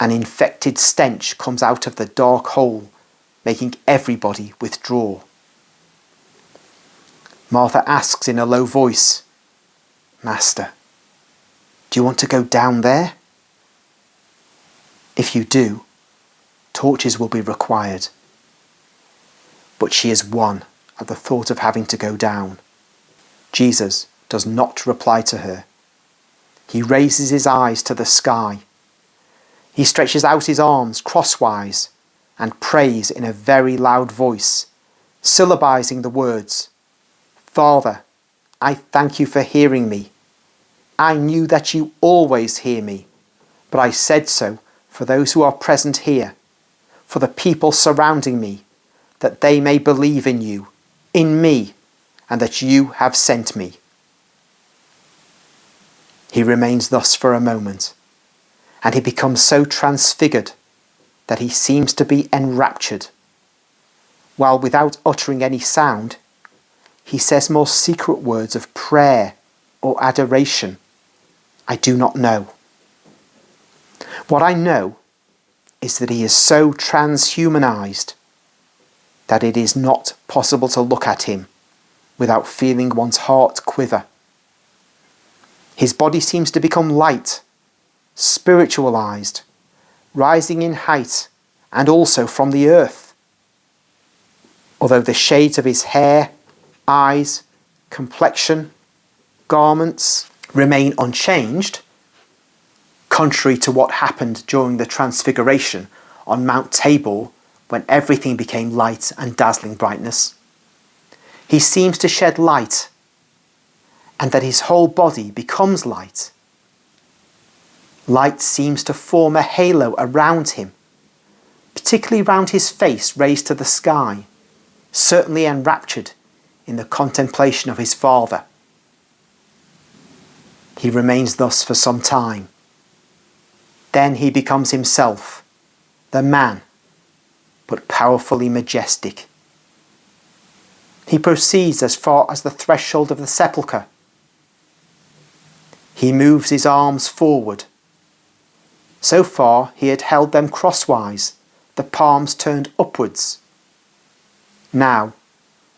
An infected stench comes out of the dark hole, making everybody withdraw. Martha asks in a low voice, "Master, do you want to go down there? If you do, torches will be required." But she is won at the thought of having to go down. Jesus does not reply to her. He raises his eyes to the sky. He stretches out his arms crosswise and prays in a very loud voice, syllabizing the words, "Father, I thank you for hearing me. I knew that you always hear me, but I said so for those who are present here, for the people surrounding me, that they may believe in you, in me, and that you have sent me." He remains thus for a moment, and he becomes so transfigured that he seems to be enraptured, while without uttering any sound, he says more secret words of prayer or adoration. I do not know. What I know is that he is so transhumanized that it is not possible to look at him without feeling one's heart quiver. His body seems to become light, spiritualized, rising in height and also from the earth. Although the shades of his hair, eyes, complexion, garments remain unchanged, contrary to what happened during the Transfiguration on Mount Tabor when everything became light and dazzling brightness, he seems to shed light, and that his whole body becomes light. Light seems to form a halo around him, particularly round his face raised to the sky, certainly enraptured in the contemplation of his Father. He remains thus for some time. Then he becomes himself, the man, but powerfully majestic. He proceeds as far as the threshold of the sepulcher. He moves his arms forward. So far he had held them crosswise, the palms turned upwards. Now,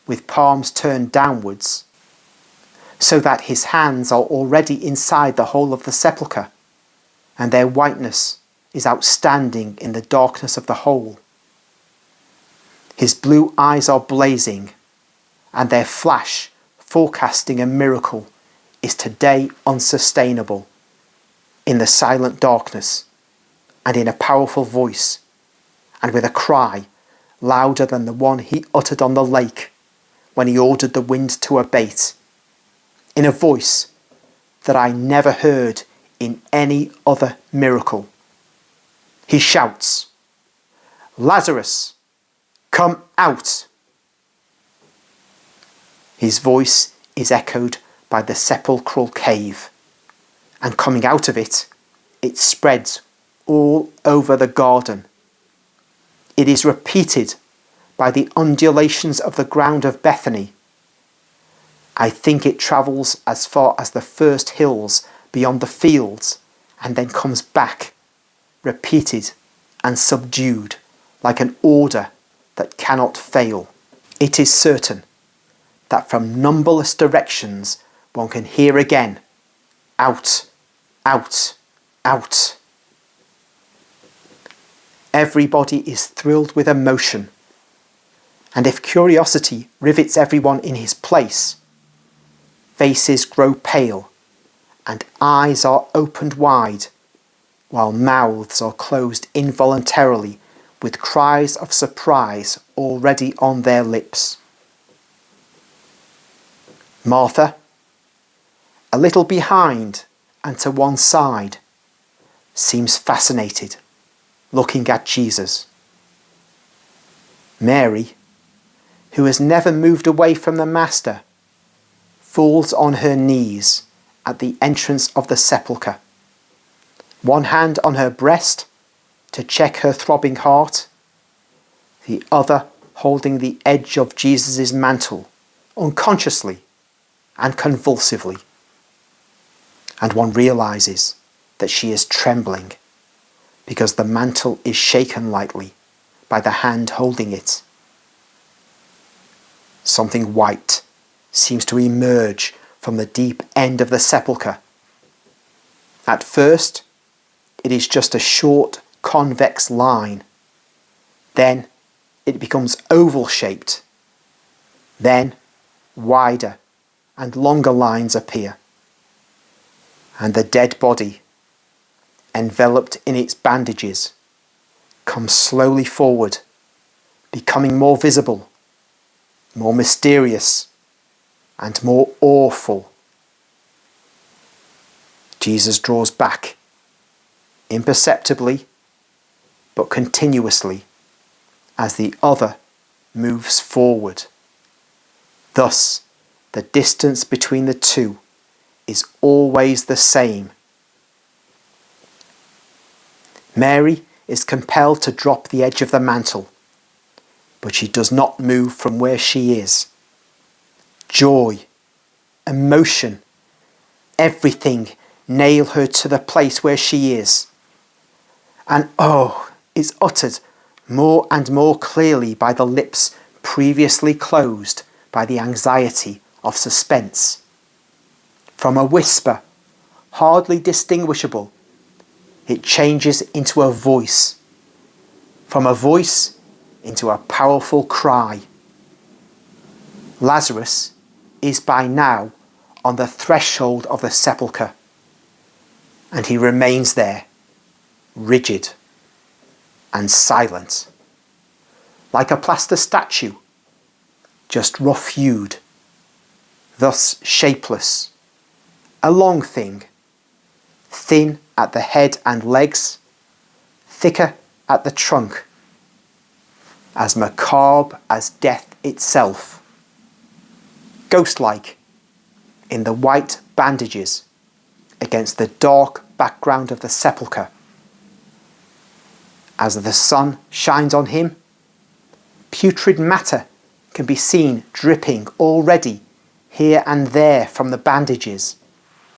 with palms turned downwards, so that his hands are already inside the hole of the sepulcher, and their whiteness is outstanding in the darkness of the hole. His blue eyes are blazing, and their flash, forecasting a miracle, is today unsustainable. In the silent darkness, and in a powerful voice, and with a cry louder than the one he uttered on the lake when he ordered the wind to abate, in a voice that I never heard in any other miracle. He shouts, "Lazarus, come out!" His voice is echoed by the sepulchral cave, and coming out of it, it spreads all over the garden. It is repeated by the undulations of the ground of Bethany. I think it travels as far as the first hills beyond the fields, and then comes back, repeated and subdued, like an order that cannot fail. It is certain that from numberless directions one can hear again, "Out, out, out." Everybody is thrilled with emotion, and if curiosity rivets everyone in his place, faces grow pale and eyes are opened wide, while mouths are closed involuntarily with cries of surprise already on their lips. Martha, a little behind and to one side, seems fascinated, looking at Jesus. Mary, who has never moved away from the Master, falls on her knees at the entrance of the sepulchre, one hand on her breast to check her throbbing heart, the other holding the edge of Jesus' mantle, unconsciously and convulsively. And one realizes that she is trembling, because the mantle is shaken lightly by the hand holding it. Something white seems to emerge from the deep end of the sepulchre. At first, it is just a short convex line. Then it becomes oval-shaped. Then wider and longer lines appear. And the dead body, enveloped in its bandages, comes slowly forward, becoming more visible, more mysterious, and more awful. Jesus draws back, imperceptibly but continuously, as the other moves forward. Thus, the distance between the two is always the same. Mary is compelled to drop the edge of the mantle, but she does not move from where she is. Joy, emotion, everything nail her to the place where she is. And "oh" is uttered more and more clearly by the lips previously closed by the anxiety of suspense. From a whisper, hardly distinguishable, it changes into a voice. From a voice into a powerful cry. Lazarus is by now on the threshold of the sepulchre, and he remains there, rigid and silent, like a plaster statue, just rough-hewed, thus shapeless, a long thing, thin at the head and legs, thicker at the trunk, as macabre as death itself, ghost-like in the white bandages against the dark background of the sepulchre. As the sun shines on him, putrid matter can be seen dripping already here and there from the bandages,